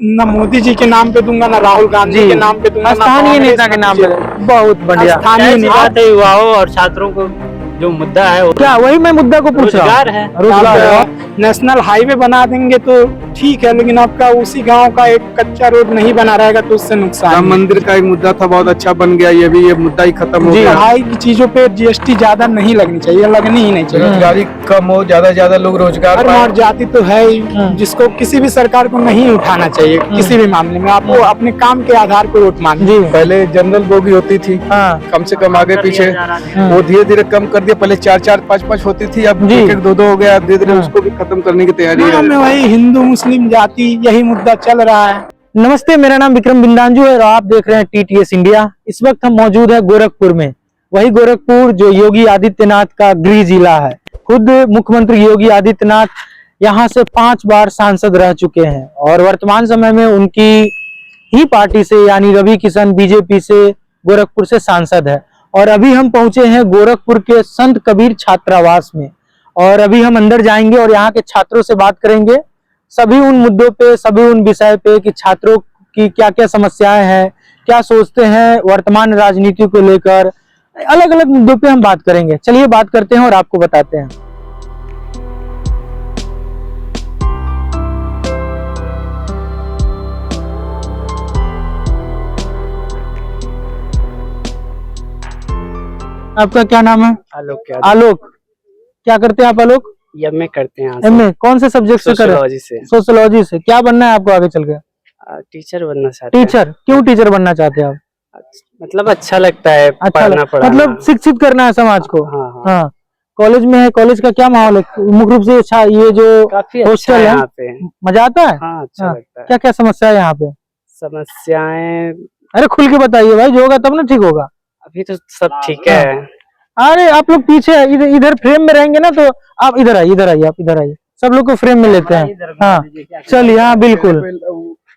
न मोदी जी के नाम पे दूंगा, न राहुल गांधी के नाम पे दूंगा, स्थानीय नेता के नाम पे। बहुत बढ़िया। स्थानीय बात है, युवाओं और छात्रों को जो मुद्दा है वो क्या वही मैं मुद्दा को पूछ रहा रोजगार है। रोजगार है। नेशनल हाईवे बना देंगे तो ठीक है, लेकिन आपका उसी गांव का एक कच्चा रोड नहीं बना रहेगा तो उससे नुकसान। राम मंदिर का एक मुद्दा था, बहुत अच्छा बन गया, ये मुद्दा ही खत्म हो गया। पढ़ाई की चीजों पे जीएसटी ज्यादा नहीं लगनी चाहिए, लगनी ही नहीं चाहिए। बेरोजगारी कम हो, ज्यादा से ज्यादा लोग रोजगार धर्म और जाति तो है ही, जिसको किसी भी सरकार को नहीं उठाना चाहिए किसी भी मामले में। आप वो अपने काम के आधार पर वोट मांगे। पहले जनरल बोगी होती थी, कम से कम आगे पीछे, वो धीरे धीरे कम कर दिया। पहले 4-4, 5-5 होती थी, अब 1-1, 2-2 हो गया। धीरे धीरे उसको भी खत्म करने की तैयारी है। वही हिंदू मुस्लिम जाति यही मुद्दा चल रहा है। नमस्ते, मेरा नाम विक्रम बिंदांजू है और आप देख रहे हैं टीटीएस इंडिया। इस वक्त हम मौजूद है गोरखपुर में, वही गोरखपुर जो योगी आदित्यनाथ का गृह जिला है। खुद मुख्यमंत्री योगी आदित्यनाथ यहाँ से 5 बार सांसद रह चुके हैं और वर्तमान समय में उनकी ही पार्टी से यानी रवि किशन बीजेपी से गोरखपुर से सांसद है। और अभी हम पहुंचे हैं गोरखपुर के संत कबीर छात्रावास में और अभी हम अंदर जाएंगे और यहाँ के छात्रों से बात करेंगे सभी उन मुद्दों पे, सभी उन विषय पे कि छात्रों की क्या क्या समस्याएं हैं, क्या सोचते हैं वर्तमान राजनीति को लेकर, अलग अलग मुद्दों पे हम बात करेंगे। चलिए बात करते हैं और आपको बताते हैं। आपका क्या नाम है? आलोक। आलोक। क्या करते हैं आप आलोक? एमए करते हैं। एमए कौन से सब्जेक्ट से कर रहे हैं? सोशियोलॉजी से। क्या बनना है आपको आगे चल के? टीचर बनना चाहते हैं। टीचर? क्यों टीचर बनना चाहते हैं आप? मतलब अच्छा लगता है पढ़ना पढ़ाना। मतलब शिक्षित करना है समाज को। हाँ। कॉलेज में है, कॉलेज का क्या माहौल है? मुख्य रूप से अच्छा ये जो काफी हॉस्टल अच्छा है है, यहाँ पे। मजा आता है? हाँ, अच्छा लगता है। क्या क्या समस्या है यहाँ पे? समस्याएं अरे खुल के बताइए भाई, जो होगा तब ना ठीक होगा। अभी तो सब ठीक है। अरे आप लोग पीछे इधर फ्रेम में रहेंगे ना, तो आप इधर आइए, आप इधर आइए। सब लोग को फ्रेम में लेते हैं। हाँ चलिए, हाँ बिल्कुल।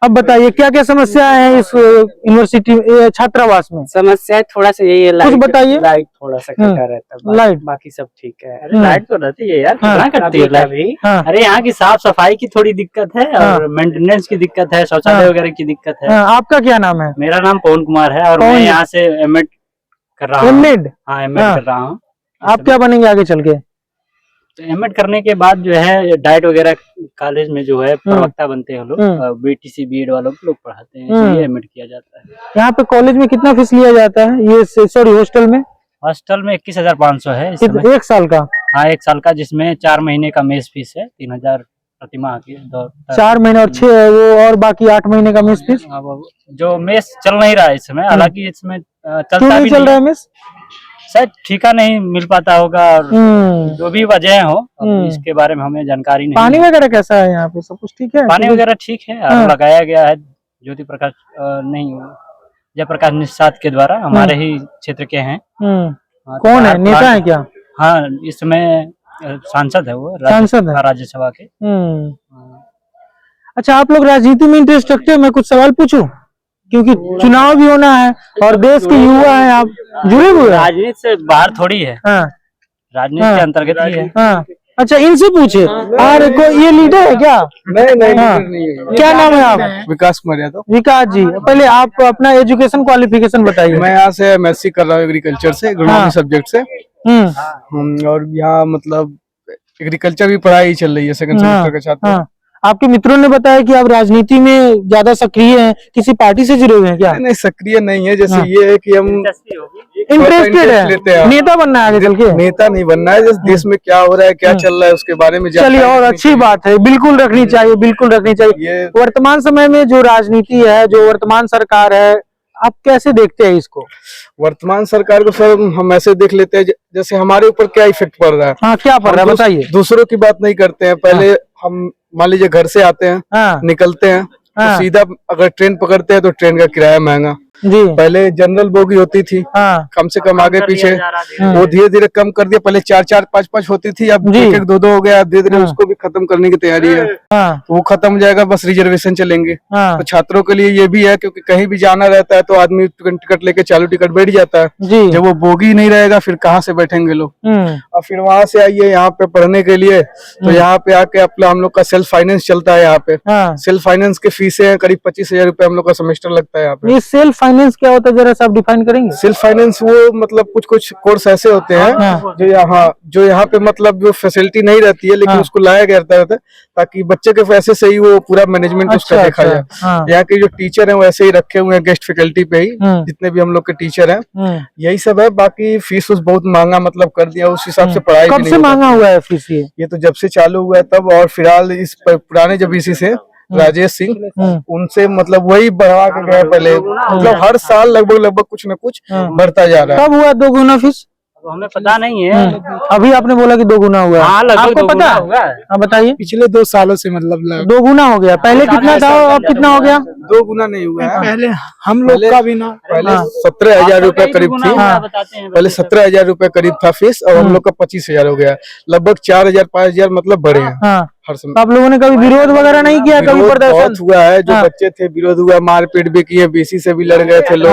अब बताइए क्या क्या समस्या है इस यूनिवर्सिटी छात्रावास में? समस्या थोड़ा सा यही है, कुछ बताइए। लाइट थोड़ा सा कटा रहता है, लाइट बाकी सब ठीक है। अरे लाइट तो रहती है यार, कितना कटती है लाइट। हाँ। अरे यहाँ की साफ सफाई की थोड़ी दिक्कत है और मेंटेनेंस की दिक्कत है, शौचालय वगैरह की दिक्कत है। आपका क्या नाम है? मेरा नाम पवन कुमार है और मैं यहाँ से एमएड कर रहा हूँ। एमएड? हाँ, एमएड कर रहा हूँ। आप क्या बनेंगे आगे चल के? तो एमएड करने के बाद जो है डाइट वगैरह कॉलेज में जो है प्रवक्ता बनते हैं लोग, बीटीसी बीएड वालों को लोग पढ़ाते हैं, ये एमएड किया जाता है। यहाँ पे कॉलेज में कितना फीस लिया जाता है ये सॉरी हॉस्टल में? हॉस्टल में 21,500 है इस समय। 1 साल का? हाँ, 1 साल का, जिसमें 4 महीने का मेस फीस है, 3,000 प्रतिमाह की। 4 महीने और 6 वो और बाकी 8 महीने का मेस फीस। जो मेस चल नहीं रहा है इस समय, हालांकि इसमें चलता भी चल रहा है मेस, शायद ठीका नहीं मिल पाता होगा और जो भी वजह हो, इसके बारे में हमें जानकारी नहीं। पानी वगैरह कैसा है यहाँ पे? सब कुछ ठीक है? पानी वगैरह ठीक है, और लगाया गया है ज्योति प्रकाश नहीं जयप्रकाश निषाद के द्वारा, हमारे ही क्षेत्र के हैं। कौन है, नेता है क्या? हाँ, इस समय सांसद है वो, सांसद है राज्यसभा के। अच्छा, आप लोग राजनीति में इंटरेस्ट रखते हैं? मैं कुछ सवाल पूछूं, क्योंकि चुनाव भी होना है और देश के युवा हैं, आप जुड़े हुए? राजनीति से बाहर थोड़ी है, राजनीति के अंतर्गत ही है। अच्छा, इनसे पूछे। अरे कोई ये लीडर है क्या? नहीं। क्या नाम है आप? विकास कुमार यादव। विकास जी, पहले आप अपना एजुकेशन क्वालिफिकेशन बताइए। मैं यहाँ से एमएससी कर रहा हूँ एग्रीकल्चर से, एग्रोनॉमी सब्जेक्ट से। और यहाँ मतलब एग्रीकल्चर की पढ़ाई चल रही है, सेकंड सेमेस्टर का छात्र। आपके मित्रों ने बताया कि आप राजनीति में ज्यादा सक्रिय हैं, किसी पार्टी से जुड़े हुए हैं क्या? नहीं, सक्रिय नहीं है। जैसे ये है कि हम इंटरेस्टेड है, नेता बनना है आगे चल के? नेता नहीं बनना है, जैसे देश में क्या हो रहा है, क्या चल रहा है, उसके बारे में। चलिए, और अच्छी बात है, बिल्कुल रखनी चाहिए, बिल्कुल रखनी चाहिए। वर्तमान समय में जो राजनीति है, जो वर्तमान सरकार है, आप कैसे देखते हैं इसको? वर्तमान सरकार को सर हम ऐसे देख लेते हैं जैसे हमारे ऊपर क्या इफेक्ट पड़ रहा है। हाँ, क्या पड़ रहा है बताइए। दूसरों की बात नहीं करते हैं। पहले हम मान लीजिए घर से आते हैं, निकलते हैं, तो सीधा अगर ट्रेन पकड़ते हैं तो ट्रेन का किराया महंगा, जी। पहले जनरल बोगी होती थी, हाँ कम से कम आगे पीछे, वो धीरे धीरे कम कर दिया। पहले 4-4 5-5 होती थी, अब जी। 1-1 2-2 हो गया। धीरे धीरे हाँ। उसको भी खत्म करने की तैयारी है, हाँ तो वो खत्म हो जाएगा, बस रिजर्वेशन चलेंगे। हाँ तो छात्रों के लिए ये भी है, क्योंकि कहीं भी जाना रहता है तो आदमी टिकट लेके चालू टिकट बैठ जाता है। जी। जब वो बोगी नहीं रहेगा फिर कहाँ से बैठेंगे लोग। और फिर वहां से आइए यहाँ पे पढ़ने के लिए, तो यहाँ पे आके अपना हम लोग का सेल्फ फाइनेंस चलता है। यहाँ पे हाँ। सेल्फ फाइनेंस के फीसें हैं करीब 25,000 रुपए हम लोग का सेमेस्टर लगता है यहाँ पे। ये सेल्फ फाइनेंस क्या होता है, जरा सा आप डिफाइन करेंगे? सेल्फ फाइनेंस वो मतलब कुछ कोर्स ऐसे होते हैं हाँ। जो यहाँ पे मतलब जो फैसिलिटी नहीं रहती है, लेकिन हाँ। उसको लाया गया रहता है ताकि बच्चे के पैसे से ही वो पूरा मैनेजमेंट उसका देखा जाए। हाँ। यहाँ के जो टीचर हैं वो ऐसे ही रखे हुए हैं गेस्ट फैकल्टी पे ही, जितने भी हम लोग के टीचर हैं यही सब है। बाकी फीस उस बहुत महंगा मतलब कर दिया, उस हिसाब से पढ़ाई भी कब नहीं से हो महंगा पाती। हुआ है फीस ये तो जब से चालू हुआ है तब, और फिलहाल इस पुराने जब इसी से राजेश सिंह उनसे मतलब वही बढ़ा के गए पहले, मतलब हर साल लगभग कुछ न कुछ बढ़ता जा रहा है। कब हुआ 2 गुना फीस? तो हमें पता नहीं है। अभी आपने बोला कि 2 गुना हुआ है। हाँ, लगभग आपको 2 पता गुना है? हुआ है। हाँ बताइए। पिछले 2 सालों से मतलब 2 गुना हो गया। पहले कितना था, अब कितना हो गया? 2 गुना नहीं हुआ है। पहले हम लोग का भी ना पहले 17,000 रुपए करीब थी। बताते हैं पहले 17,000 रुपए करीब था फीस, और हम लोग का 25,000 हो गया। लगभग 4,000-5,000 मतलब बढ़े हैं हाँ। हर समय। तो आप लोगों ने कभी विरोध वगैरह नहीं किया, कभी विरोध प्रदर्शन? बहुत हुआ है, जो हाँ। बच्चे थे विरोध हुआ, मारपीट भी किए, बीसी से भी लड़ गए थे लोग।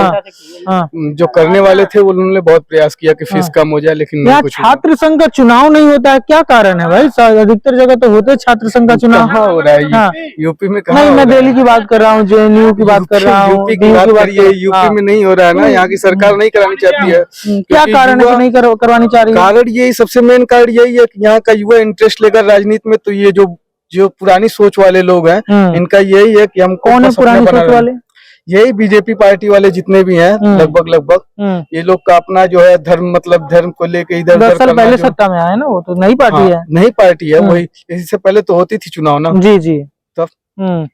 हाँ। जो करने वाले थे उन्होंने बहुत प्रयास किया कि फीस कम हो जाए, लेकिन नहीं यहाँ कुछ हुआ। छात्र संघ का चुनाव नहीं होता है, क्या कारण है भाई? अधिकतर जगह तो होते छात्र संघ का चुनाव। कहाँ हो रहा है हाँ। यूपी में? कहाँ नहीं, हो मैं रहा है? दिल्ली की बात कर रहा हूँ, JNU की बात कर रहा हूँ, यूपी की DU बात की बात करिए, यूपी में नहीं हो रहा है ना, यहाँ की सरकार नहीं करानी चाहती है। क्या क्योंकि कारण है कि युवा- नहीं करवानी चाह रही है? कारण यही, सबसे मेन कारण यही है कि यहाँ का युवा इंटरेस्ट लेकर राजनीति में, तो ये जो पुरानी सोच वाले लोग हैं इनका यही है कि हमको कौन है बस अपना पुरानी बना सोच रहना। वाले? यही बीजेपी पार्टी वाले जितने भी हैं लगभग ये लोग का अपना जो है धर्म, मतलब धर्म को लेके इधर 10 उधर साल करना पहले जो- सत्ता में आया ना, वो तो नई पार्टी हाँ, है। नई पार्टी है वही, इससे पहले तो होती थी चुनाव ना। जी जी। तब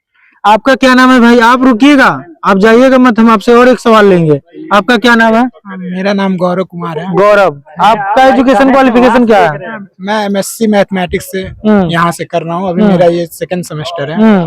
आपका क्या नाम है भाई? आप रुकिएगा, आप जाइएगा मत, हम आपसे और एक सवाल लेंगे। आपका क्या नाम है? मेरा नाम गौरव कुमार है। गौरव। आपका एजुकेशन क्वालिफिकेशन क्या है? मैं MSc मैथमेटिक्स से यहाँ से कर रहा हूँ। अभी मेरा ये 2nd सेमेस्टर है।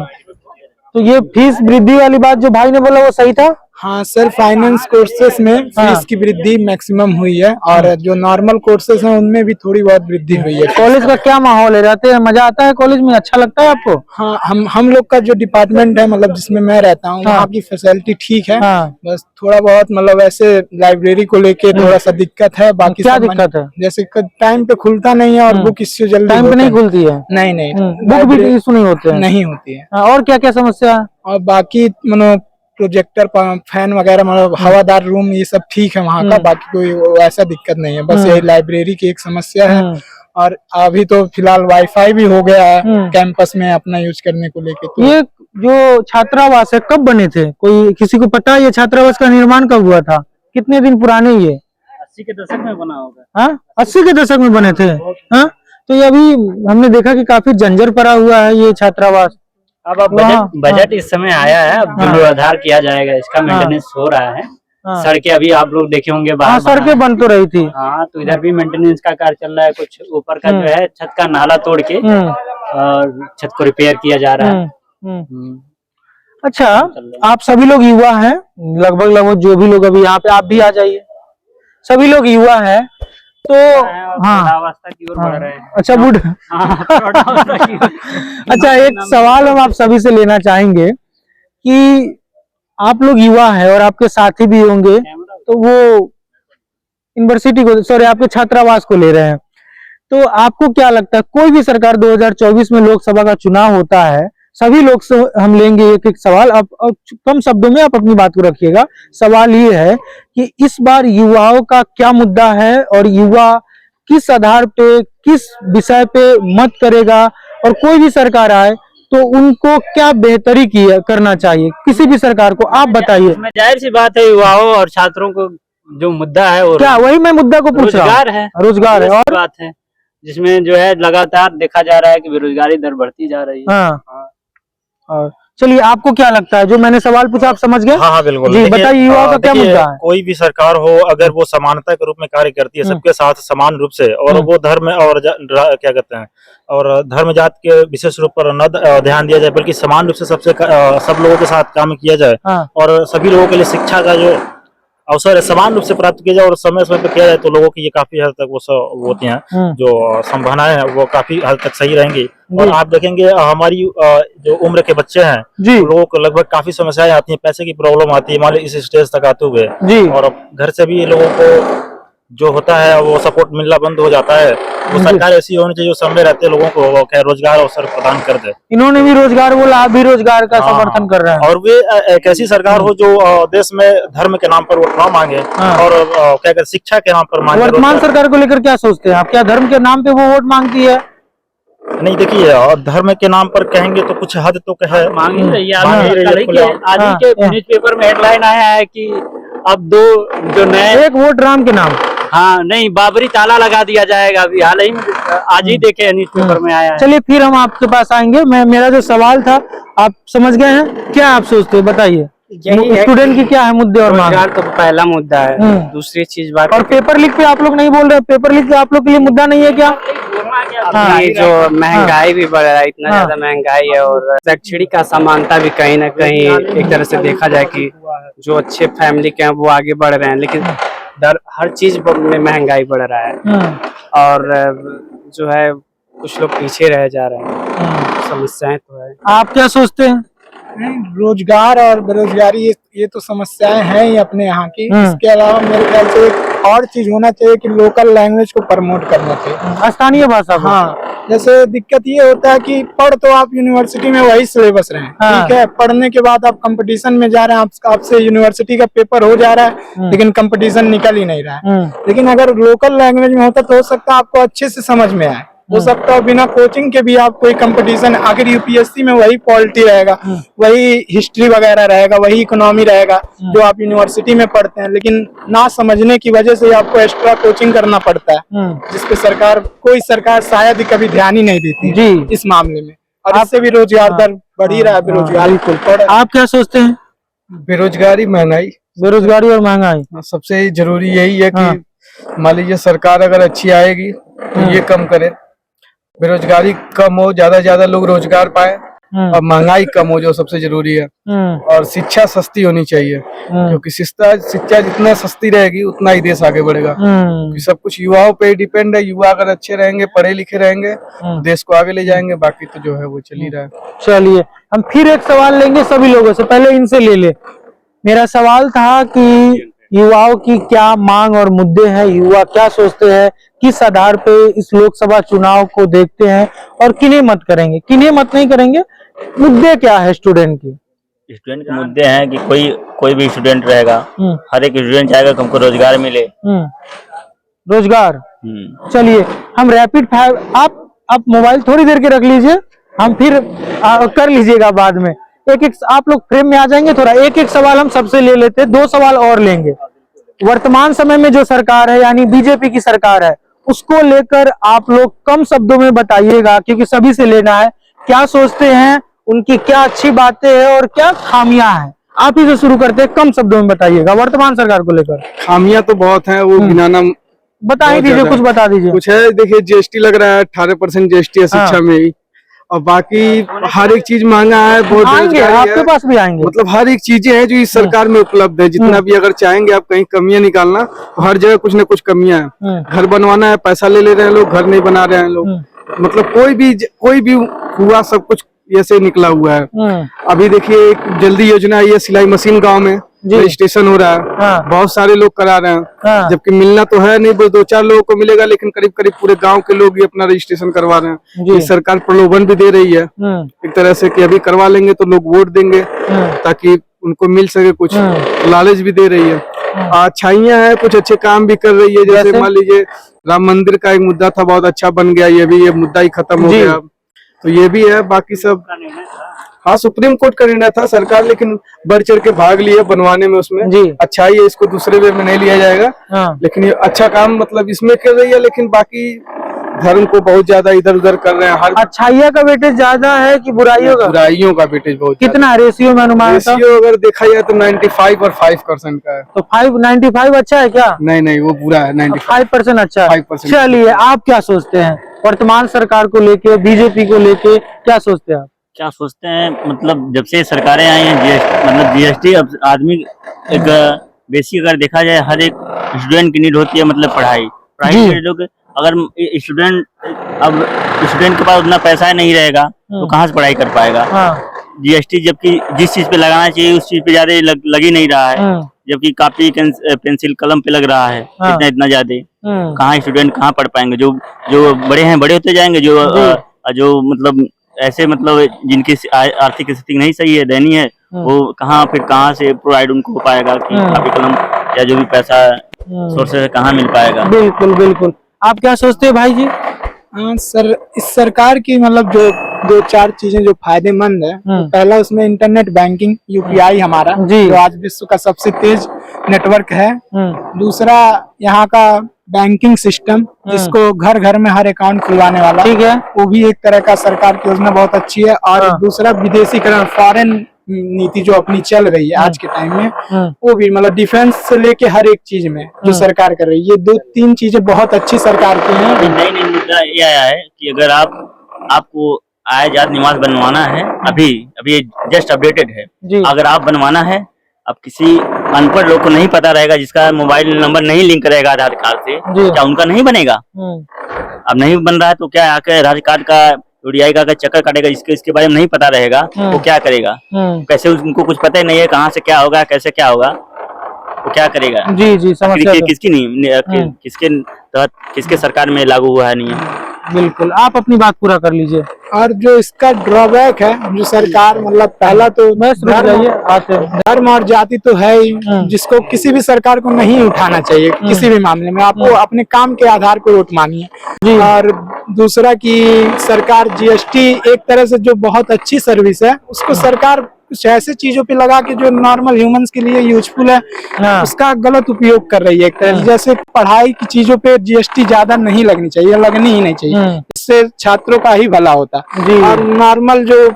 तो ये फीस वृद्धि वाली बात जो भाई ने बोला वो सही था? हाँ सर, फाइनेंस कोर्सेस में फीस की वृद्धि मैक्सिमम हुई है, और जो नॉर्मल कोर्सेस हैं उनमें भी थोड़ी बहुत वृद्धि हुई है। कॉलेज का क्या माहौल है? रहते हैं, मजा आता है कॉलेज में? अच्छा लगता है आपको? हाँ, हम लोग का जो डिपार्टमेंट है, मतलब जिसमें मैं रहता हूँ, वहाँ की फैसिलिटी ठीक है। बस थोड़ा बहुत मतलब ऐसे लाइब्रेरी को लेके थोड़ा सा दिक्कत है। बाकी क्या सब दिक्कत है? जैसे टाइम पे खुलता नहीं है, और बुक इससे जल्दी टाइम पे नहीं होता खुलती है? नहीं बुक भी इशू नहीं होते हैं? नहीं होती है। और क्या क्या समस्या है? और बाकी मतलब प्रोजेक्टर, फैन वगैरह, मतलब हवादार रूम, ये सब ठीक है वहाँ का। बाकी कोई ऐसा दिक्कत नहीं है। बस यही लाइब्रेरी की एक समस्या है। और अभी तो फिलहाल वाईफाई भी हो गया है कैंपस में अपना यूज करने को लेके। तो ये जो छात्रावास है कब बने थे? कोई किसी को पता है ये छात्रावास का निर्माण कब हुआ था? कितने दिन पुराने ये? 80 के दशक में बना होगा। हाँ, 80 के दशक में बने थे। हाँ, तो ये अभी हमने देखा कि काफी जंजर पड़ा हुआ है ये छात्रावास। अब बजट इस समय आया है, अब जीर्णोद्धार किया जाएगा, इसका मेंटेनेंस हो रहा है। सड़कें अभी आप लोग देखे होंगे बाहर सड़कें बन तो रही थी। हाँ, तो इधर भी मेंटेनेंस का कार्य चल रहा है। कुछ ऊपर का जो है छत का नाला तोड़ के और छत को रिपेयर किया जा रहा है। अच्छा, आप सभी लोग युवा हैं, लगभग जो भी लोग अभी यहाँ पे, आप भी आ जाइए। सभी लोग युवा हैं, तो अवस्था की ओर बढ़ रहे हैं। अच्छा अच्छा, एक सवाल हम आप सभी से लेना चाहेंगे कि आप लोग युवा हैं और आपके साथी भी होंगे, तो वो यूनिवर्सिटी को, सॉरी, आपके छात्रावास को ले रहे हैं, तो आपको क्या लगता है, कोई भी सरकार 2024 में लोकसभा का चुनाव होता है, सभी लोग से हम लेंगे एक एक सवाल। आप कम शब्दों में आप अपनी बात को रखिएगा। सवाल ये है कि इस बार युवाओं का क्या मुद्दा है, और युवा किस आधार पे, किस विषय पे मत करेगा, और कोई भी सरकार आए तो उनको क्या बेहतरी करना चाहिए, किसी भी सरकार को, आप बताइए। जाहिर सी बात है, युवाओं और छात्रों को जो मुद्दा है वो क्या, वही मैं मुद्दा को पूछ रहा हूं। रोजगार है। रोजगार है, और बात है जिसमें जो है लगातार देखा जा रहा है कि बेरोजगारी दर बढ़ती जा रही है। हाँ, और चलिए, आपको क्या लगता है, जो मैंने सवाल पूछा आप समझ गए? हाँ हाँ बिल्कुल। जी, देखिए, बताइए युवाओं का क्या देखिए, मुद्दा है? कोई भी सरकार हो अगर वो समानता के रूप में कार्य करती है सबके साथ समान रूप से, और वो धर्म और क्या कहते हैं, और धर्म जात के विशेष रूप पर न ध्यान दिया जाए, बल्कि समान रूप से सब लोगों के साथ काम किया जाए, हाँ। और सभी लोगों के लिए शिक्षा का जो अवसर है समान रूप से प्राप्त किया जाए और समय समय पर किया जाए, तो लोगों की ये काफी हद तक वो होती हैं जो संभावनाएं हैं वो काफी हद तक सही रहेंगी। और आप देखेंगे हमारी जो उम्र के बच्चे हैं जी। लोगों को लगभग काफी समस्याएं आती हैं, पैसे की प्रॉब्लम आती है मान लीजिए इस स्टेज तक आते हुए, जी। और घर से भी लोगों को जो होता है वो सपोर्ट मिलना बंद हो जाता है। वो सरकार ऐसी होनी चाहिए जो समय रहते लोगों को क्या रोजगार अवसर प्रदान कर दे। इन्होंने भी रोजगार बोला, आप भी रोजगार का समर्थन कर रहे हैं। और वे एक ऐसी सरकार हो जो देश में धर्म के नाम पर वोट ना मांगे और क्या कहते शिक्षा के नाम पर मांगे। वर्तमान सरकार को लेकर क्या सोचते हैं आप? क्या धर्म के नाम पे वो वोट मांगती है? नहीं, देखिए, और धर्म के नाम पर कहेंगे तो कुछ हद तो कहे मांग ही रही है। मांग ही रही है, आज ही के न्यूज़पेपर में हेडलाइन आया है कि अब जो नए एक वोट राम के नाम। हाँ नहीं, बाबरी ताला लगा दिया जाएगा। अभी हाल ही में आज ही देखे न्यूज़पेपर में आया है। चलिए फिर हम आपके पास आएंगे। मेरा जो सवाल था आप समझ गए हैं, क्या आप सोचते हैं बताइए? स्टूडेंट की क्या है मुद्दे और मांग? रोजगार तो पहला मुद्दा है, दूसरी चीज बात और पेपर लीक पे आप लोग नहीं बोल रहे? पेपर लीक आप लोग के लिए मुद्दा नहीं है क्या? ये जो महंगाई भी बढ़ रहा है, इतना ज्यादा महंगाई है, और शैक्षणिक असमानता भी कहीं ना कहीं एक तरह से देखा जाए कि जो अच्छे फैमिली के हैं वो आगे बढ़ रहे हैं, लेकिन हर चीज में महंगाई बढ़ रहा है और जो है कुछ लोग पीछे रह जा रहे हैं। समस्याएं तो है। आप क्या सोचते हैं? नहीं, रोजगार और बेरोजगारी ये तो समस्याएं हैं ही अपने यहाँ की। इसके अलावा मेरे ख्याल से एक और चीज होना चाहिए कि लोकल लैंग्वेज को प्रमोट करना चाहिए, स्थानीय भाषा को। हाँ, जैसे दिक्कत ये होता है कि पढ़ तो आप यूनिवर्सिटी में वही सिलेबस रहे हैं, ठीक है, पढ़ने के बाद आप कंपटीशन में जा रहे हैं, आपसे यूनिवर्सिटी का पेपर हो जा रहा है लेकिन कंपटीशन निकल ही नहीं रहा है। लेकिन अगर लोकल लैंग्वेज में होता तो हो सकता है आपको अच्छे से समझ में आए, हो सकता है बिना कोचिंग के भी आप कोई कंपटीशन, अगर यूपीएससी में वही पॉलिटी रहेगा, वही हिस्ट्री वगैरह रहेगा, वही इकोनॉमी रहेगा जो आप यूनिवर्सिटी में पढ़ते हैं, लेकिन ना समझने की वजह से आपको एक्स्ट्रा कोचिंग करना पड़ता है, जिसपे कोई सरकार शायद ही कभी ध्यान ही नहीं देती जी इस मामले में, और इससे भी रोजगार दर बढ़ ही रहा है, बेरोजगारी बिल्कुल। आप क्या सोचते हैं? बेरोजगारी, महंगाई, बेरोजगारी और महंगाई सबसे जरूरी यही है कि मान लीजिए सरकार अगर अच्छी आएगी तो ये कम करे, बेरोजगारी कम हो, ज्यादा लोग रोजगार पाए, और महंगाई कम हो जो सबसे जरूरी है, और शिक्षा सस्ती होनी चाहिए, क्योंकि शिक्षा जितना सस्ती रहेगी उतना ही देश आगे बढ़ेगा। सब कुछ युवाओं पे डिपेंड है। युवा अगर अच्छे रहेंगे, पढ़े लिखे रहेंगे, देश को आगे ले जाएंगे, बाकी तो जो है वो चल ही रहा है। चलिए हम फिर एक सवाल लेंगे सभी लोगों से, पहले इनसे ले ले। मेरा सवाल था कि युवाओं की क्या मांग और मुद्दे हैं, युवा क्या सोचते हैं, किस आधार पे इस लोकसभा चुनाव को देखते हैं और किन्हें मत करेंगे, किन्हें मत नहीं करेंगे, मुद्दे क्या है स्टूडेंट की? स्टूडेंट के मुद्दे हैं कि कोई भी स्टूडेंट रहेगा, हर एक स्टूडेंट चाहेगा कि हमको रोजगार मिले। रोजगार। चलिए हम रैपिड फायर, आप मोबाइल थोड़ी देर के रख लीजिए, हम फिर कर लीजिएगा बाद में। एक आप लोग फ्रेम में आ जाएंगे, थोड़ा एक सवाल हम सबसे ले लेते हैं, 2 सवाल और लेंगे। वर्तमान समय में जो सरकार है यानी बीजेपी की सरकार है, उसको लेकर आप लोग कम शब्दों में बताइएगा, क्योंकि सभी से लेना है। क्या सोचते हैं, उनकी क्या अच्छी बातें हैं और क्या खामियां हैं? आप ही से शुरू करते हैं, कम शब्दों में बताइएगा वर्तमान सरकार को लेकर। खामियां तो बहुत हैं, वो गिनाना बता ही दीजिए, कुछ बता दीजिए। कुछ है, देखिए जीएसटी लग रहा है, 18% जीएसटी है शिक्षा में ही, और बाकी हर एक चीज महंगा है, बहुत आएंगे आपके पास भी आएंगे, मतलब हर एक चीजें हैं जो इस सरकार में उपलब्ध है। जितना भी अगर चाहेंगे आप कहीं कमियां निकालना, तो हर जगह कुछ न कुछ कमियां हैं। घर बनवाना है, पैसा ले रहे हैं लोग, घर नहीं बना रहे हैं लोग, मतलब कोई भी हुआ सब कुछ ऐसे निकला हुआ है। अभी देखिए एक जल्दी योजना आई है, सिलाई मशीन गांव में रजिस्ट्रेशन हो रहा है, बहुत सारे लोग करा रहे हैं, जबकि मिलना तो है नहीं, 2-4 लोगों को मिलेगा, लेकिन करीब पूरे गांव के लोग ही अपना रजिस्ट्रेशन करवा रहे हैं। ये सरकार प्रलोभन भी दे रही है एक तरह से कि अभी करवा लेंगे तो लोग वोट देंगे ताकि उनको मिल सके, कुछ लालच भी दे रही है। अच्छाइयाँ है, कुछ अच्छे काम भी कर रही है, जैसे मान लीजिए राम मंदिर का एक मुद्दा था, बहुत अच्छा बन गया, ये मुद्दा ही खत्म हो गया, तो ये भी है। बाकी सब हाँ, सुप्रीम कोर्ट का निर्णय था, सरकार लेकिन बढ़ चढ़ के भाग लिया बनवाने में, उसमें अच्छाई है, इसको दूसरे वे में नहीं लिया जाएगा। लेकिन ये अच्छा काम मतलब इसमें कर रही है, लेकिन बाकी धर्म को बहुत ज्यादा इधर उधर कर रहे हैं। हर अच्छाइयों का वेटेज ज्यादा है कि बुराइयों का? बुराइयों का वेटेज बहुत कितना रेशियो में अनुमान था? रेशियो अगर देखा जाए तो 95 और 5% का है। तो 95 अच्छा है क्या? नहीं नहीं, वो बुरा है। 5% अच्छा है। 5%। चलिए, आप क्या सोचते हैं वर्तमान सरकार को लेके, बीजेपी को लेके क्या सोचते हैं आप? क्या सोचते हैं, मतलब जब से सरकारें आई हैं मतलब जीएसटी, अब आदमी एक बेसिक अगर देखा जाए हर एक स्टूडेंट की नीड होती है, मतलब पढ़ाई के लोग, अगर स्टूडेंट अब स्टूडेंट के पास उतना पैसा नहीं रहेगा तो कहाँ से पढ़ाई कर पाएगा। जीएसटी जबकि जिस चीज पे लगाना चाहिए उस चीज पे ज्यादा लग ही नहीं रहा है, जबकि कॉपी पेंसिल कलम पे लग रहा है इतना ज्यादा, कहाँ स्टूडेंट कहाँ पढ़ पाएंगे। जो बड़े हैं बड़े होते जाएंगे, जो मतलब ऐसे मतलब जिनकी आर्थिक स्थिति नहीं सही है, दयनीय है, वो कहाँ से प्रोवाइड उनको हो पाएगा कि कॉपी कलम या जो भी पैसा सोर्सेज कहाँ मिल पाएगा। बिल्कुल बिल्कुल। आप क्या सोचते हैं भाई जी? हाँ सर, इस सरकार की मतलब जो 2-4 चीजें जो फायदेमंद है, पहला उसमें इंटरनेट बैंकिंग यूपीआई हमारा जो आज विश्व का सबसे तेज नेटवर्क है। दूसरा यहाँ का बैंकिंग सिस्टम, जिसको घर घर में हर अकाउंट खुलवाने वाला, ठीक है, वो भी एक तरह का सरकार की योजना बहुत अच्छी है। और दूसरा विदेशीकरण, फॉरेन नीति जो अपनी चल रही है आज के टाइम में, वो भी मतलब डिफेंस से लेके हर एक चीज में जो सरकार कर रही है, ये 2-3 चीजें बहुत अच्छी सरकार की हैं। नई मुद्दा ये आया है कि अगर आपको आय जात निवास बनवाना है, अभी जस्ट अपडेटेड है, अगर आप बनवाना है, अब किसी अनपढ़ लोग को नहीं पता रहेगा, जिसका मोबाइल नंबर नहीं लिंक रहेगा आधार कार्ड से, क्या उनका नहीं बनेगा? अब नहीं बन रहा है तो क्या आके आधार कार्ड का यूडीआई का चक्कर काटेगा, इसके बारे में नहीं पता रहेगा, वो क्या करेगा? कैसे उनको कुछ पता ही नहीं है कहाँ से क्या होगा, कैसे क्या होगा, वो क्या करेगा? जी समस्या किसकी नहीं, किसके तहत किसके सरकार में लागू हुआ है नियम? बिल्कुल, आप अपनी बात पूरा कर लीजिए। और जो इसका ड्रॉबैक है, जो सरकार मतलब पहला तो धर्म और जाति तो है ही, जिसको किसी भी सरकार को नहीं उठाना चाहिए किसी भी मामले में। आपको अपने काम के आधार पर वोट मानिए। और दूसरा कि सरकार जीएसटी एक तरह से जो बहुत अच्छी सर्विस है, उसको सरकार कुछ ऐसे चीजों पे लगा के जो नॉर्मल ह्यूमंस के लिए यूजफुल है, उसका गलत उपयोग कर रही है एक तरह से। जैसे पढ़ाई की चीजों पे जीएसटी ज्यादा नहीं लगनी चाहिए, लगनी ही नहीं चाहिए, इससे छात्रों का ही भला होता है। और नॉर्मल जो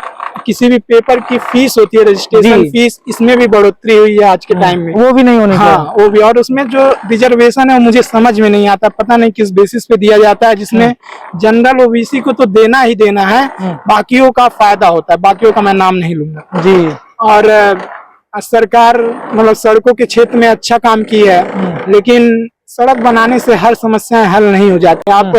किसी भी पेपर की फीस होती है, रजिस्ट्रेशन फीस, इसमें भी बढ़ोतरी हुई है आज के टाइम में, वो भी नहीं होनी चाहिए। हाँ, वो भी। और उसमें जो रिजर्वेशन है वो मुझे समझ में नहीं आता, पता नहीं किस बेसिस पे दिया जाता है, जिसमें जनरल ओबीसी को तो देना ही देना है, बाकियों का फायदा होता है, बाकियों का मैं नाम नहीं लूंगा जी। और सरकार मतलब सड़कों के क्षेत्र में अच्छा काम की है, लेकिन सड़क बनाने से हर समस्याएं हल नहीं हो जाती। आप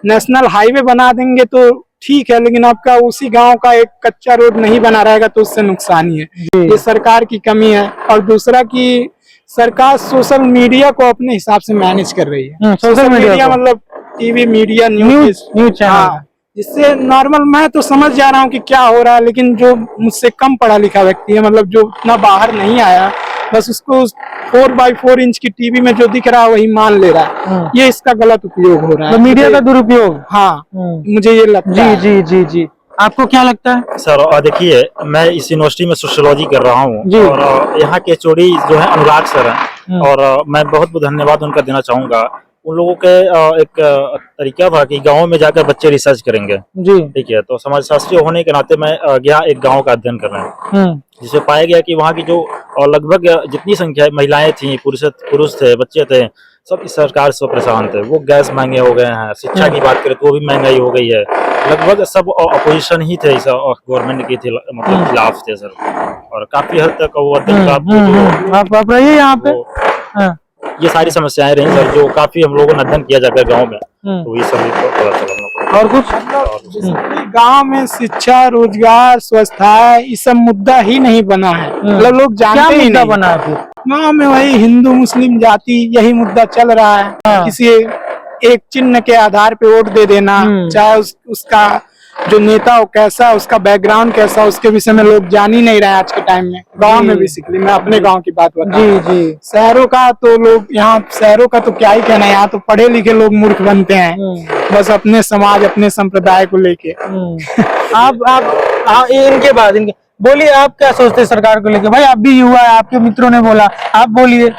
नेशनल हाईवे बना देंगे तो ठीक है, लेकिन आपका उसी गांव का एक कच्चा रोड नहीं बना रहेगा तो उससे नुकसान ही है। ये सरकार की कमी है। और दूसरा कि सरकार सोशल मीडिया को अपने हिसाब से मैनेज कर रही है। सोशल मीडिया मतलब टीवी मीडिया, न्यूज चैनल, जिससे नॉर्मल मैं तो समझ जा रहा हूँ कि क्या हो रहा है, लेकिन जो मुझसे कम पढ़ा लिखा व्यक्ति है, मतलब जो उतना बाहर नहीं आया, बस उसको 4x4 इंच की टीवी में जो दिख रहा है वही मान ले रहा है। ये इसका गलत उपयोग हो रहा है, मीडिया का दुरुपयोग। हाँ, मुझे ये लगता है। जी। आपको क्या लगता है सर? देखिए, मैं इस यूनिवर्सिटी में सोशियोलॉजी कर रहा हूँ और यहाँ के एचओडी जो है अनुराग सर हैं, और मैं बहुत धन्यवाद उनका देना चाहूंगा। उन लोगों के एक तरीका था कि गाँव में जाकर बच्चे रिसर्च करेंगे जी, ठीक है। तो समाजशास्त्री होने के नाते मैं गया एक गाँव का अध्ययन करने, जिससे पाया गया कि वहाँ की जो लगभग जितनी संख्या महिलाएं थी, पुरुष थे, बच्चे थे, सब इस सरकार से परेशान थे। वो गैस महंगे हो गए हैं, शिक्षा की बात करें तो वो भी महंगाई हो गई है, लगभग सब अपोजिशन ही थे इस गवर्नमेंट की थी, मतलब खिलाफ थे सर। और काफी हद तक वो आप रहिए यहाँ पे। ये सारी समस्याएं रही सर, जो काफी हम लोगों ने अध्ययन किया जाकर गाँव में, तो ये सब पता चला। और कुछ गांव में शिक्षा, रोजगार, स्वास्थ्य, ये सब मुद्दा ही नहीं बना है। मतलब लोग जानते ही नहीं बना है। गाँव में वही हिंदू मुस्लिम जाति यही मुद्दा चल रहा है। किसी एक चिन्ह के आधार पे वोट दे देना, चाहे उसका जो नेता हो कैसा, उसका बैकग्राउंड कैसा, उसके विषय में लोग जान ही नहीं रहे आज के टाइम में। गांव में बेसिकली मैं अपने गांव की बात बताऊं। जी। शहरों का तो लोग, यहाँ शहरों का तो क्या ही कहना है, यहाँ तो पढ़े लिखे लोग मूर्ख बनते हैं, बस अपने समाज, अपने संप्रदाय को लेके। आप इनके बाद बोलिए, आप क्या सोचते हैं सरकार को लेके? भाई आप भी युवा है, आपके मित्रों ने बोला, आप बोलिए।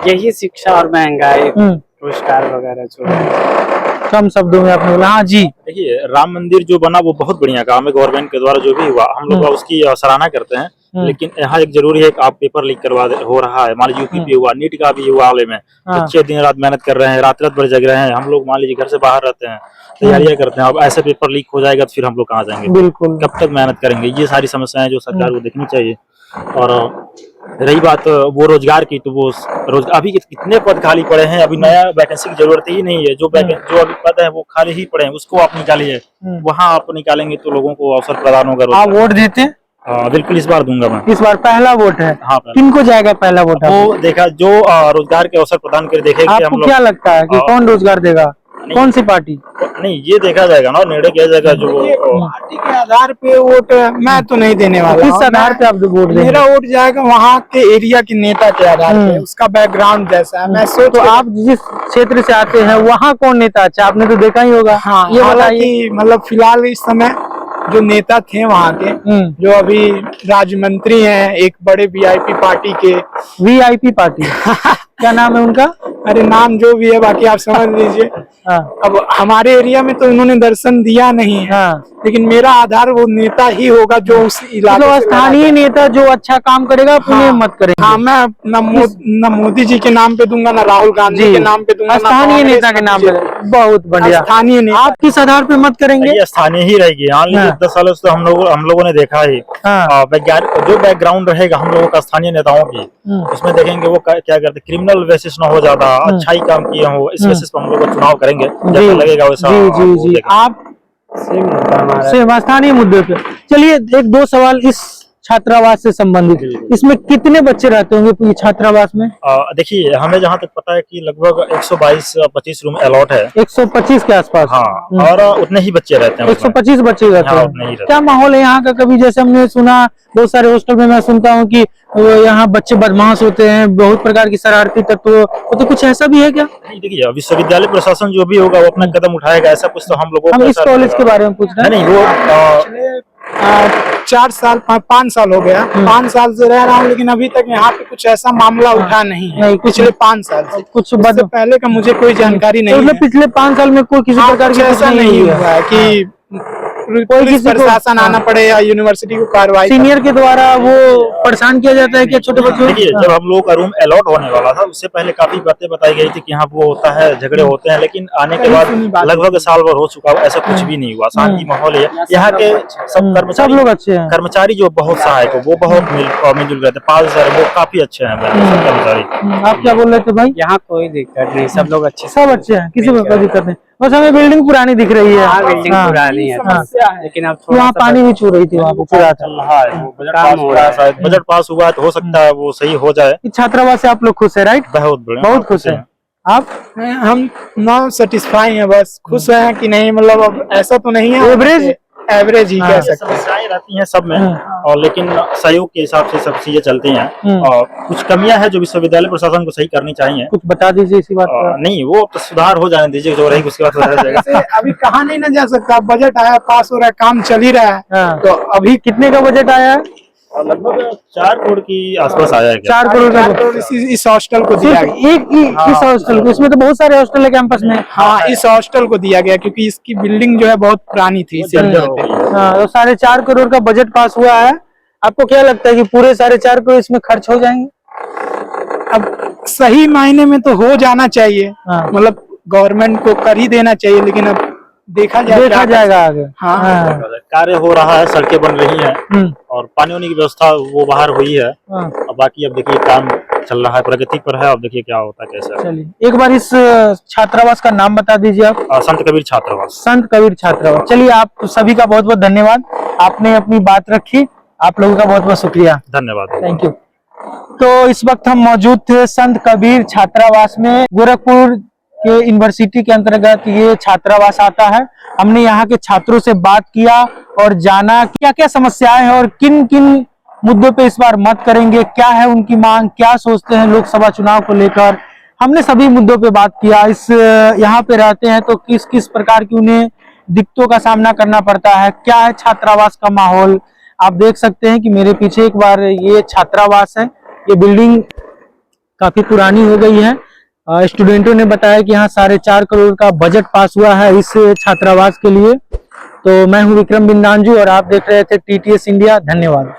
यही शिक्षा और महंगाई, रोजगार वगैरह जो है। कम शब्दों में आपने बोला। हाँ जी। देखिए, राम मंदिर जो बना वो बहुत बढ़िया काम है, गवर्नमेंट के द्वारा जो भी हुआ हम लोग उसकी सराहना करते हैं। लेकिन यहाँ एक जरूरी है कि आप पेपर लीक हो रहा है, मान लीजिए यूपी भी हुआ, नीट का भी हुआ हाल में, बच्चे दिन रात मेहनत कर रहे हैं, रात रात भर जग रहे हैं, हम लोग मान लीजिए घर से बाहर रहते हैं, तैयारियां करते हैं, अब ऐसे पेपर लीक हो जाएगा तो फिर हम लोग कहाँ जाएंगे, बिल्कुल, कब तक मेहनत करेंगे। ये सारी समस्याएं जो सरकार को देखनी चाहिए। और रही बात वो रोजगार की, तो वो अभी कितने पद खाली पड़े हैं, अभी नया वैकेंसी की जरूरत ही नहीं है। जो अभी पद है वो खाली ही पड़े हैं, उसको आप निकालिए, वहाँ आप निकालेंगे तो लोगों को अवसर प्रदान होगा। आप वोट देते हैं? हाँ बिल्कुल, इस बार दूंगा मैं। इस बार पहला वोट है? हाँ, किनको जाएगा पहला वोट? वो देखा जो रोजगार के अवसर प्रदान कर देखेगा। आपको क्या लगता है कि कौन रोजगार देगा, कौन सी पार्टी? नहीं, ये देखा जाएगा ना, निर्णय किया जाएगा। जो पार्टी के आधार पे वोट मैं तो नहीं देने वाला। किस आधार पे आप वोट देंगे? मेरा वोट जाएगा वहाँ के एरिया के नेता के आधार पे, उसका बैकग्राउंड जैसा है। मैं सोच, तो आप जिस क्षेत्र से आते हैं वहाँ कौन नेता अच्छा, आपने तो देखा ही होगा। हाँ, ये बताइए। हालांकि मतलब फिलहाल इस समय जो नेता थे वहाँ के, जो अभी राज्य मंत्री हैं एक बड़े वीआईपी पार्टी के। VIP party? क्या नाम है उनका? अरे नाम जो भी है, बाकी आप समझ लीजिए। हाँ। अब हमारे एरिया में तो उन्होंने दर्शन दिया नहीं है। हाँ। लेकिन मेरा आधार वो नेता ही होगा जो उस इलाके तो से स्थानीय नेता जो अच्छा काम करेगा पुण्य मत करेंगे। हाँ, मैं न मोदी जी के नाम पे दूंगा, ना राहुल गांधी के नाम पे दूंगा, स्थानीय नेता के नाम पे। बहुत बढ़िया। स्थानीय नेता। आप किस आधार पे मत करेंगे? ये स्थानीय ही रहेगी। हाँ, लेकिन 10 सालों से हम लोगों ने देखा है, जो बैकग्राउंड रहेगा हम लोगों का स्थानीय नेताओं की, उसमें देखेंगे वो क्या करते, क्रिमिनल बेसिस न हो ज्यादा, अच्छा ही काम किए हो, इस बेसिस पर हम लोग को चुनाव करेंगे, जैसा लगेगा वैसा। जी। आप सेम स्थानीय मुद्दे पे। चलिए, एक दो सवाल इस छात्रावास से संबंधित। इसमें कितने बच्चे रहते होंगे पूरी छात्रावास में? देखिए, हमें जहाँ तक पता है कि लगभग 122-25 रूम अलॉट है। 125 के आसपास? हाँ, और उतने ही बच्चे रहते हैं। 125 बच्चे रहते हैं। क्या माहौल है यहाँ का? कभी जैसे हमने सुना बहुत सारे हॉस्टल में मैं सुनता हूँ कि यहाँ बच्चे बदमाश होते हैं, बहुत प्रकार की शरारती तत्व, तो कुछ ऐसा भी है क्या? नहीं, देखिए, विश्वविद्यालय प्रशासन जो भी होगा वो अपना कदम उठाएगा, ऐसा कुछ तो हम लोगों को। हम इस कॉलेज के बारे में पूछ रहे हैं। नहीं, वो 4 साल 5 साल हो गया, 5 साल से रह रहा हूँ, लेकिन अभी तक यहाँ पे कुछ ऐसा मामला उठा नहीं है। पिछले 5 साल से कुछ उससे पहले का मुझे कोई जानकारी नहीं है। पिछले 5 साल में कोई किसी प्रकार की ऐसा नहीं हुआ है कि पुलिस प्रशासन आना पड़े या यूनिवर्सिटी को कार्रवाई। सीनियर के द्वारा वो परेशान किया जाता है क्या छोटे बच्चों? देखिए, जब हम लोगों का रूम अलॉट होने वाला था उससे पहले काफी बातें बताई गई थी कि यहाँ वो होता है, झगड़े होते हैं, लेकिन आने के बाद लगभग साल भर हो चुका, ऐसा कुछ भी नहीं हुआ। शांति माहौल है यहाँ के। सब लोग अच्छे हैं। कर्मचारी जो बहुत सहायक हो, वो बहुत मिलजुल रहते हैं। 5 सर वो काफी अच्छे हैं कर्मचारी। आप क्या बोल रहे थे भाई? यहाँ कोई दिक्कत नहीं, सब लोग अच्छे, सब अच्छे हैं, किसी को कोई दिक्कत नहीं। बस हमें बिल्डिंग पुरानी दिख रही है। बिल्डिंग पुरानी है, लेकिन अब वहाँ पानी भी छू रही थी, वहाँ पे चल रहा है। बजट पास हुआ है तो हो सकता है वो सही हो जाए। छात्रावास से आप लोग खुश है? राइट, बहुत बढ़िया, बहुत खुश है। आप? हम नॉन सेटिस्फाई हैं, बस खुश हैं कि नहीं, मतलब अब ऐसा तो नहीं है, एवरेज ही कह सकते हैं। समस्याएं रहती हैं सब में, और लेकिन सहयोग के हिसाब से सब चीजें चलती हैं। और कुछ कमियां हैं जो विश्वविद्यालय प्रशासन को सही करनी चाहिए। कुछ बता दीजिए इसी बात पर। नहीं, वो तो सुधार हो जाने दीजिए, जो रही उसके बाद सुधार जाएगा। अभी कहा नहीं ना जा सकता, बजट आया, पास हो रहा है, काम चल ही रहा है। तो अभी कितने का बजट आया है? लगभग 4 करोड़ की आसपास आया है। 4 करोड़ का इस हॉस्टल को दिया गया। इस हॉस्टल को? इसमें तो बहुत सारे हॉस्टल है कैंपस में। हाँ, इस हॉस्टल को दिया गया क्योंकि इसकी बिल्डिंग जो है बहुत पुरानी थी। तो 4.5 करोड़ का बजट पास हुआ है। आपको क्या लगता है कि पूरे 4.5 करोड़ इसमें खर्च हो जाएंगे? अब सही मायने में तो हो जाना चाहिए, मतलब गवर्नमेंट को कर ही देना चाहिए, लेकिन अब देखा जाएगा आगे। हाँ, कार्य हो रहा है, सड़कें बन रही हैं और पानी वानी की व्यवस्था वो बाहर हुई है। अब बाकी अब देखिए काम चल रहा है, प्रगति पर है। अब देखिए क्या होता है, कैसा। चलिए, एक बार इस छात्रावास का नाम बता दीजिए आप। संत कबीर छात्रावास। संत कबीर छात्रावास। चलिए, आप सभी का बहुत बहुत धन्यवाद, आपने अपनी बात रखी। आप लोगों का बहुत बहुत शुक्रिया, धन्यवाद, थैंक यू। तो इस वक्त हम मौजूद थे संत कबीर छात्रावास में। गोरखपुर के यूनिवर्सिटी के अंतर्गत ये छात्रावास आता है। हमने यहाँ के छात्रों से बात किया और जाना क्या क्या समस्याएं हैं और किन किन मुद्दों पे इस बार मत करेंगे, क्या है उनकी मांग, क्या सोचते हैं लोकसभा चुनाव को लेकर। हमने सभी मुद्दों पे बात किया। इस यहाँ पे रहते हैं तो किस किस प्रकार की उन्हें दिक्कतों का सामना करना पड़ता है, क्या है छात्रावास का माहौल। आप देख सकते हैं कि मेरे पीछे एक बार ये छात्रावास है। ये बिल्डिंग काफी पुरानी हो गई है स्टूडेंटों ने बताया कि यहाँ 4.5 करोड़ का बजट पास हुआ है इस छात्रावास के लिए। तो मैं हूँ विक्रम बिंदांजू और आप देख रहे थे TTS इंडिया। धन्यवाद।